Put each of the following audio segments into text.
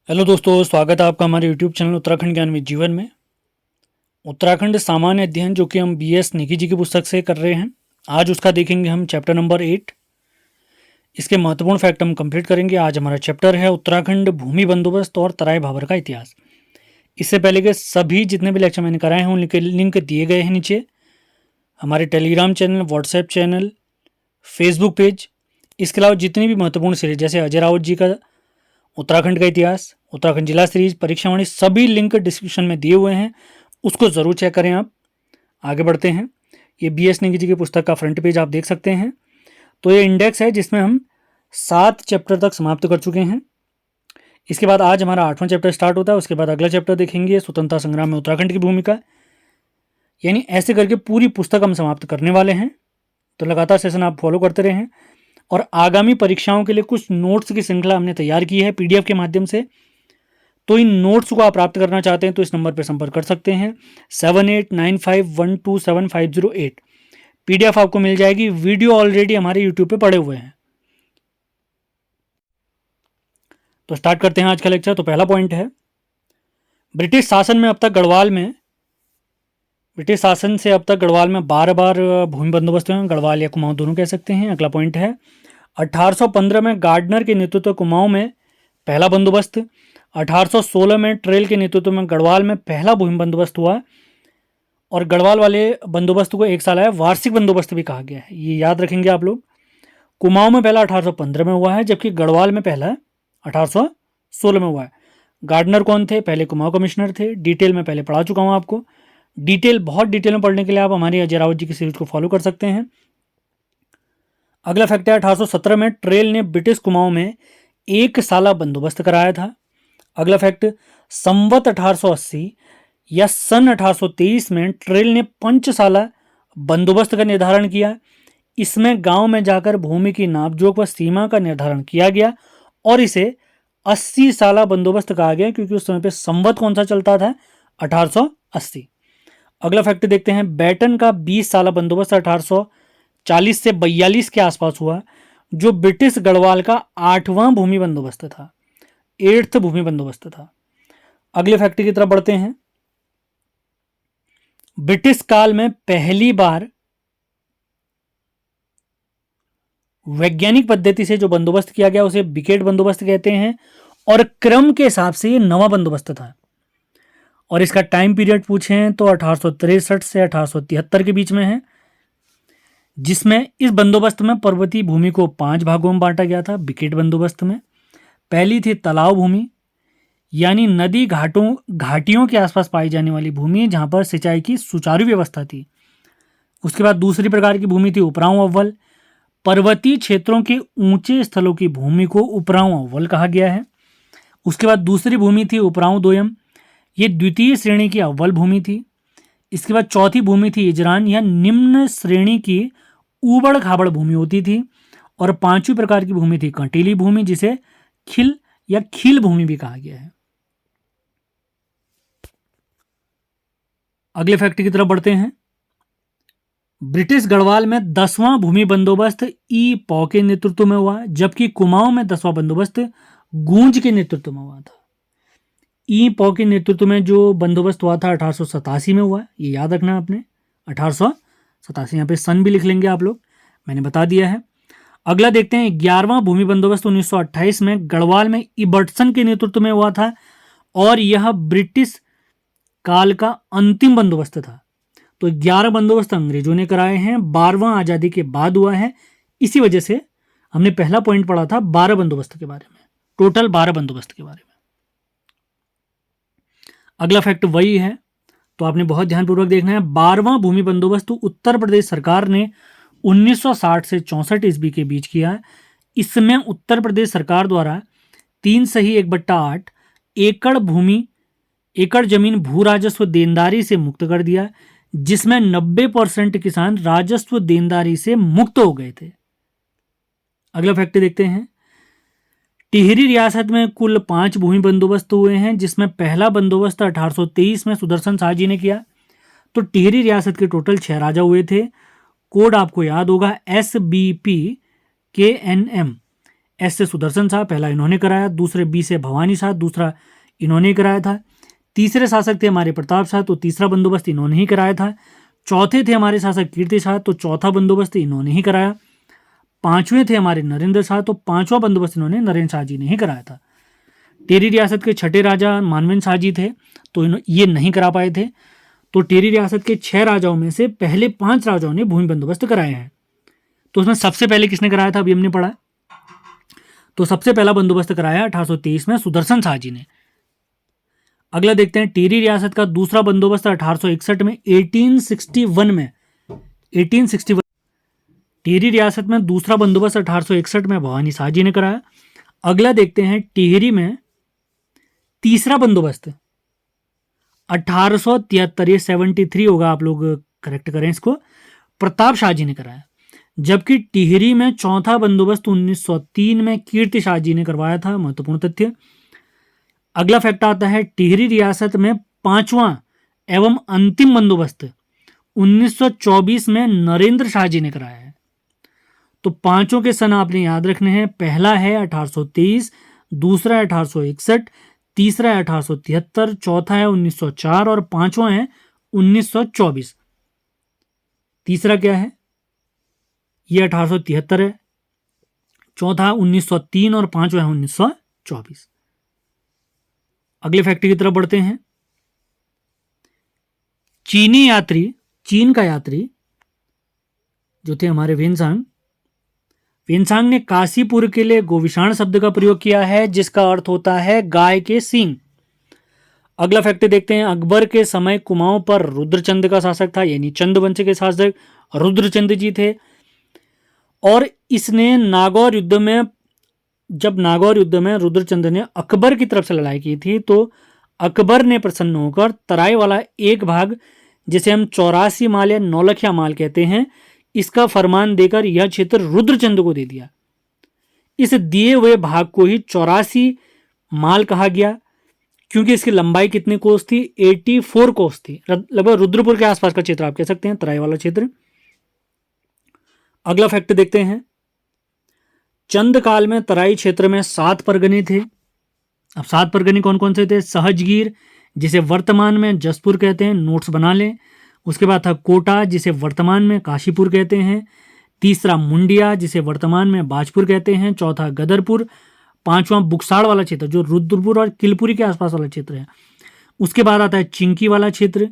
Hello दोस्तों, स्वागत है आपका हमारे यूट्यूब चैनल उत्तराखंड ज्ञान में जीवन में। उत्तराखंड सामान्य अध्ययन जो कि हम बीएस नेगी जी की पुस्तक से कर रहे हैं। आज उसका देखेंगे हम चैप्टर नंबर 8। इसके महत्वपूर्ण फैक्ट हम कंप्लीट करेंगे। आज हमारा चैप्टर है उत्तराखंड भूमि बंदोबस्त और तराई भाबर का इतिहास। इससे पहले के सभी जितने भी लेक्चर मैंने कराए हैं उनके लिंक दिए गए हैं नीचे। हमारे Telegram channel, WhatsApp channel, Facebook page, इसके अलावा जितनी भी महत्वपूर्ण सीरीज जैसे अजय राउत जी का उत्तराखंड का इतिहास, उत्तराखंड जिला सीरीज, परीक्षावाणी, सभी लिंक डिस्क्रिप्शन में दिए हुए हैं। उसको ज़रूर चेक करें आप। आगे बढ़ते हैं। ये बीएस नेगी जी की पुस्तक का फ्रंट पेज आप देख सकते हैं। तो ये इंडेक्स है जिसमें हम 7 चैप्टर तक समाप्त कर चुके हैं। इसके बाद आज हमारा 8वां चैप्टर स्टार्ट होता है। उसके बाद अगला चैप्टर देखेंगे स्वतंत्रता संग्राम में उत्तराखंड की भूमिका। यानी ऐसे करके पूरी पुस्तक हम समाप्त करने वाले हैं। तो लगातार सेशन आप फॉलो करते रहें। और आगामी परीक्षाओं के लिए कुछ नोट्स की श्रृंखला हमने तैयार की है पीडीएफ के माध्यम से। तो इन नोट्स को आप प्राप्त करना चाहते हैं तो इस नंबर पर संपर्क कर सकते हैं 7895127508। पीडीएफ आपको मिल जाएगी। वीडियो ऑलरेडी हमारे यूट्यूब पे पड़े हुए हैं। तो स्टार्ट करते हैं आज का लेक्चर। तो पहला पॉइंट है, ब्रिटिश शासन से अब तक गढ़वाल में 12 बार भूमि बंदोबस्त हुए हैं। गढ़वाल या कुमाऊं दोनों कह सकते हैं। अगला पॉइंट है, 1815 में गार्डनर के नेतृत्व कुमाऊं में पहला बंदोबस्त। 1816 में ट्रेल के नेतृत्व में गढ़वाल में पहला भूमि बंदोबस्त हुआ। और गढ़वाल वाले बंदोबस्त को एक साल आया वार्षिक बंदोबस्त भी कहा गया है। ये याद रखेंगे आप लोग। कुमाऊं में पहला 1815 में हुआ है, जबकि गढ़वाल में पहला 1816 में हुआ है। गार्डनर कौन थे? पहले कुमाऊं कमिश्नर थे। डिटेल में पहले पढ़ा चुका हूँ आपको। बहुत डिटेल में पढ़ने के लिए आप हमारी अजय राउत जी की सीरीज को फॉलो कर सकते हैं। अगला फैक्ट है, 1817 में ट्रेल ने ब्रिटिश कुमाऊं में एक साला बंदोबस्त कराया था। अगला फैक्ट, संवत 1880 या सन 1823 में ट्रेल ने पंचसाला बंदोबस्त का निर्धारण किया। इसमें गांव में जाकर भूमि की नापजोख व सीमा का निर्धारण किया गया और इसे 80 साला बंदोबस्त कहा गया, क्योंकि उस समय पे संवत कौन सा चलता था? 1880। अगला फैक्ट देखते हैं, बैटन का 20 साला बंदोबस्त 1840 से 42 के आसपास हुआ, जो ब्रिटिश गढ़वाल का 8वां भूमि बंदोबस्त था, 8th भूमि बंदोबस्त था। अगले फैक्ट की तरफ बढ़ते हैं। ब्रिटिश काल में पहली बार वैज्ञानिक पद्धति से जो बंदोबस्त किया गया उसे विकेट बंदोबस्त कहते हैं और क्रम के हिसाब से ये नवा बंदोबस्त था। और इसका टाइम पीरियड पूछें तो 1863 से 1873 के बीच में है, जिसमें इस बंदोबस्त में पर्वतीय भूमि को 5 भागों में बांटा गया था। विकेट बंदोबस्त में पहली थी तालाब भूमि, यानी नदी घाटियों के आसपास पाई जाने वाली भूमि जहां पर सिंचाई की सुचारू व्यवस्था थी। उसके बाद दूसरी प्रकार की भूमि थी उपरांव अव्वल। पर्वतीय क्षेत्रों के ऊंचे स्थलों की भूमि को उपरांव अव्वल कहा गया है। उसके बाद दूसरी भूमि थी उपरांव दोयम, ये द्वितीय श्रेणी की अव्वल भूमि थी। इसके बाद चौथी भूमि थी इजरान, यह निम्न श्रेणी की ऊबड़ खाबड़ भूमि होती थी। और 5वीं प्रकार की भूमि थी कंटीली भूमि, जिसे खिल या खील भूमि भी कहा गया है। अगले फैक्ट की तरफ बढ़ते हैं। ब्रिटिश गढ़वाल में 10वां भूमि बंदोबस्त ई पॉ के नेतृत्व में हुआ, जबकि कुमाऊं में 10वां बंदोबस्त गूंज के नेतृत्व में हुआ था। ई पॉ के नेतृत्व में जो बंदोबस्त हुआ था 1887 में हुआ है, ये याद रखना है आपने। 1887, यहाँ पे सन भी लिख लेंगे आप लोग, मैंने बता दिया है। अगला देखते हैं, 11वां भूमि बंदोबस्त 1928 में गढ़वाल में इबर्टसन के नेतृत्व में हुआ था और यह ब्रिटिश काल का अंतिम बंदोबस्त था। तो 11 बंदोबस्त अंग्रेजों ने कराए हैं, 12वां आज़ादी के बाद हुआ है। इसी वजह से हमने पहला पॉइंट पढ़ा था 12 बंदोबस्त के बारे में, टोटल 12 बंदोबस्त के बारे में। अगला फैक्ट वही है, तो आपने बहुत ध्यानपूर्वक देखना है। 12वां भूमि बंदोबस्त उत्तर प्रदेश सरकार ने 1960 से 64 ईस्वी के बीच किया है। इसमें उत्तर प्रदेश सरकार द्वारा 3/1/8 एकड़ जमीन भू राजस्व देनदारी से मुक्त कर दिया, जिसमें 90% किसान राजस्व देनदारी से मुक्त हो गए थे। अगला फैक्ट देखते हैं। टिहरी रियासत में कुल 5 भूमि बंदोबस्त हुए हैं, जिसमें पहला बंदोबस्त 1823 में सुदर्शन शाह जी ने किया। तो टिहरी रियासत के टोटल 6 राजा हुए थे। कोड आपको याद होगा SBP KNM, एस से सुदर्शन शाह, पहला इन्होंने कराया। दूसरे बी से भवानी शाह, दूसरा इन्होंने कराया था। तीसरे शासक थे हमारे प्रताप शाह, तो तीसरा बंदोबस्त इन्होंने ही कराया था। चौथे थे हमारे शासक कीर्ति शाह, तो चौथा बंदोबस्त इन्होंने ही कराया। पांचवें थे हमारे नरेंद्र शाह, तो पांचवा बंदोबस्त इन्होंने नरेंद्र शाह जी ने ही कराया था। टेरी रियासत के छठे राजा मानवेंद्र शाह जी थे, तो ये नहीं करा पाए थे। तो टेरी रियासत के 6 राजाओं में से पहले 5 राजाओं ने भूमि बंदोबस्त कराए हैं। तो उसमें सबसे पहले किसने कराया था, अभी हमने पढ़ा। तो सबसे पहला बंदोबस्त कराया 1823 में सुदर्शन शाह जी ने। अगला देखते हैं, टेरी रियासत का दूसरा बंदोबस्त 1861 में 1861 टेरी रियासत में दूसरा बंदोबस्त 1861 में भवानी शाह जी ने कराया। अगला देखते हैं, टिहरी में तीसरा बंदोबस्त 1873, ये 73 होगा, आप लोग करेक्ट करें इसको, प्रताप शाह जी ने कराया। जबकि टिहरी में चौथा बंदोबस्त 1903 में कीर्ति शाह जी ने करवाया था। महत्वपूर्ण तथ्य। अगला फैक्ट आता है, टिहरी रियासत में पांचवा एवं अंतिम बंदोबस्त 1924 में नरेंद्र शाह जी ने कराया है। तो पांचों के सन आपने याद रखने हैं। पहला है 1823, दूसरा है 1861, तीसरा है 1873, चौथा है 1904 और पांचवा है 1924। तीसरा क्या है, ये 1873 है, चौथा 1903 और पांचवा है 1924। अगले फैक्ट की तरफ बढ़ते हैं। चीन का यात्री जो थे हमारे वेनसांग ने काशीपुर के लिए गोविषाण शब्द का प्रयोग किया है, जिसका अर्थ होता है गाय के सींग। अगला फैक्ट देखते हैं, अकबर के समय कुमाऊं पर रुद्रचंद का शासक था, यानी चंद वंश के शासक रुद्रचंद जी थे। और इसने नागौर युद्ध में रुद्रचंद ने अकबर की तरफ से लड़ाई की थी, तो अकबर ने प्रसन्न होकर तराई वाला एक भाग, जिसे हम 84 माल या नौलखिया माल कहते हैं, इसका फरमान देकर यह क्षेत्र रुद्रचंद को दे दिया। इस दिए हुए भाग को ही 84 माल कहा गया, क्योंकि इसकी लंबाई कितनी कोस थी, 84 कोस थी। लगभग रुद्रपुर के आसपास का क्षेत्र आप कह सकते हैं, तराई वाला क्षेत्र। अगला फैक्ट देखते हैं, चंद काल में तराई क्षेत्र में 7 परगने थे। अब 7 परगने कौन कौन से थे, सहजगीर, जिसे वर्तमान में जसपुर कहते हैं, नोट्स बना लें। उसके बाद था कोटा, जिसे वर्तमान में काशीपुर कहते हैं। तीसरा मुंडिया, जिसे वर्तमान में बाजपुर कहते हैं। चौथा गदरपुर। पांचवा बुकसाड़ वाला क्षेत्र, जो रुद्रपुर और किलपुरी के आसपास वाला क्षेत्र है। उसके बाद आता है चिंकी वाला क्षेत्र,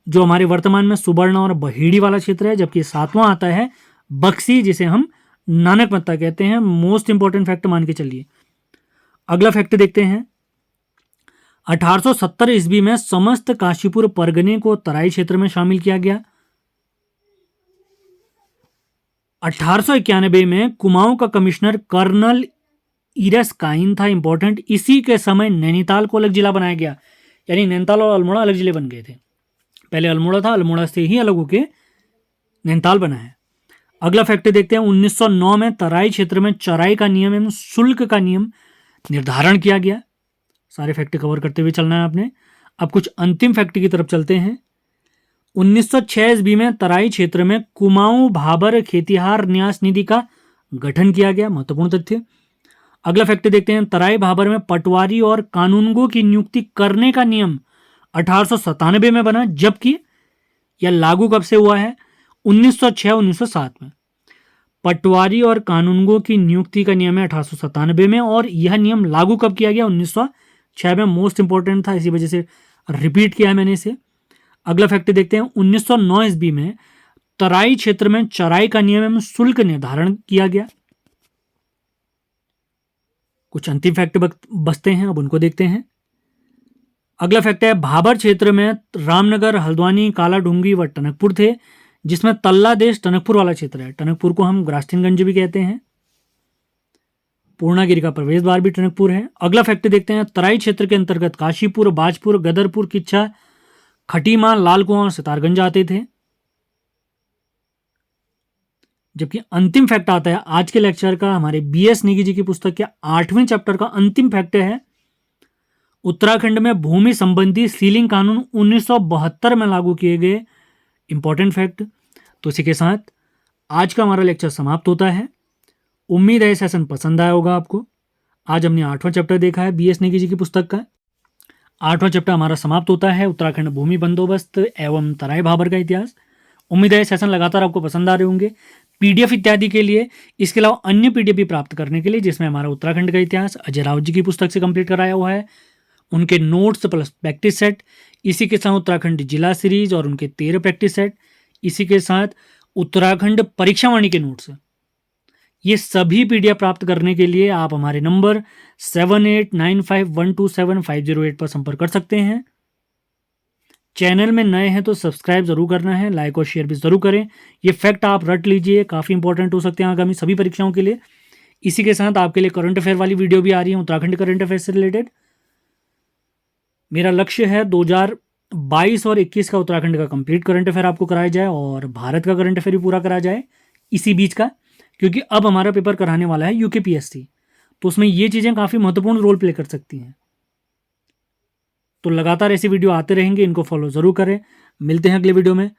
जो हमारे वर्तमान में सुबर्णा और बहेड़ी वाला क्षेत्र है। जबकि 7वां आता है बक्सी, जिसे हम नानक मत्ता कहते हैं। मोस्ट इंपॉर्टेंट फैक्ट मान के चलिए। अगला फैक्ट देखते हैं, 1870 ईस्वी में समस्त काशीपुर परगने को तराई क्षेत्र में शामिल किया गया। 1891 में कुमाऊं का कमिश्नर कर्नल इरस काइन था, इंपॉर्टेंट। इसी के समय नैनीताल को अलग जिला बनाया गया, यानी नैनीताल और अल्मोड़ा अलग जिले बन गए थे। पहले अल्मोड़ा था, अल्मोड़ा से ही अलग होके नैनीताल बना है। अगला फैक्ट देखते हैं, 1909 में तराई क्षेत्र में चराई का नियम एवं शुल्क का नियम निर्धारण किया गया। सारे फैक्ट कवर करते हुए चलना है आपने। अब कुछ अंतिम फैक्ट की तरफ चलते हैं। 1906 ईस्वी में तराई क्षेत्र में कुमाऊं भाबर खेतिहार न्यास निधि का गठन किया गया। महत्वपूर्ण तथ्य। अगला फैक्ट देखते हैं, तराई भाबर में पटवारी और कानूनगो की नियुक्ति करने का नियम 1897 में बना, जबकि यह लागू कब से हुआ है, 1906-1907 में। पटवारी और कानूनगो की नियुक्ति का नियम है 1897 में, और यह नियम लागू कब किया गया, 1906 में। मोस्ट इंपॉर्टेंट था, इसी वजह से रिपीट किया है मैंने इसे। अगला फैक्ट देखते हैं, 1909 ईस्वी में तराई क्षेत्र में चराई का नियम एवं शुल्क निर्धारण किया गया। कुछ अंतिम फैक्ट बचते हैं, अब उनको देखते हैं। अगला फैक्ट है, भाबर क्षेत्र में रामनगर, हल्द्वानी, काला ढूंगी व टनकपुर थे, जिसमें तल्ला देश टनकपुर वाला क्षेत्र है। टनकपुर को हम ग्रास्टिनगंज भी कहते हैं। पूर्णागिरी का प्रवेश द्वार भी टनकपुर है। अगला फैक्ट देखते हैं, तराई क्षेत्र के अंतर्गत काशीपुर, बाजपुर, गदरपुर, किच्छा, खटीमा, लालकुआं और सितारगंज आते थे। जबकि अंतिम फैक्ट आता है आज के लेक्चर का, हमारे BS नेगी जी की पुस्तक के 8वें चैप्टर का अंतिम फैक्ट है, उत्तराखंड में भूमि संबंधी सीलिंग कानून 1972 में लागू किए गए। Important fact. तो इसी के साथ आज का हमारा लेक्चर समाप्त होता है। उम्मीद है ये सेशन पसंद आया होगा आपको। आज हमने 8वां चैप्टर देखा है BS नेगी जी की पुस्तक का। 8वां चैप्टर हमारा समाप्त होता है उत्तराखंड भूमि बंदोबस्त एवं तराई भाबर का इतिहास। उम्मीद है ये सेशन लगातार आपको पसंद आ रहे होंगे। PDF इत्यादि के लिए, इसके अलावा अन्य PDF भी प्राप्त करने के लिए, जिसमें हमारा उत्तराखंड का इतिहास अजय राउत जी की पुस्तक से कंप्लीट कराया हुआ है, उनके नोट्स प्लस प्रैक्टिस सेट, इसी के साथ उत्तराखंड जिला सीरीज और उनके 13 प्रैक्टिस सेट, इसी के साथ उत्तराखंड परीक्षावाणी के नोट्स, ये सभी PDF प्राप्त करने के लिए आप हमारे नंबर 7895127508 पर संपर्क कर सकते हैं। चैनल में नए हैं तो सब्सक्राइब जरूर करना है, लाइक और शेयर भी जरूर करें। ये फैक्ट आप रट लीजिए, काफ़ी इंपॉर्टेंट हो सकते हैं आगामी सभी परीक्षाओं के लिए। इसी के साथ आपके लिए करंट अफेयर वाली वीडियो भी आ रही है उत्तराखंड करंट अफेयर से रिलेटेड। मेरा लक्ष्य है 2022 और 21 का उत्तराखंड का कंप्लीट करंट अफेयर आपको कराया जाए और भारत का करंट अफेयर भी पूरा कराया जाए इसी बीच का, क्योंकि अब हमारा पेपर कराने वाला है UKPSC, तो उसमें ये चीज़ें काफ़ी महत्वपूर्ण रोल प्ले कर सकती हैं। तो लगातार ऐसी वीडियो आते रहेंगे, इनको फॉलो ज़रूर करें। मिलते हैं अगले वीडियो में।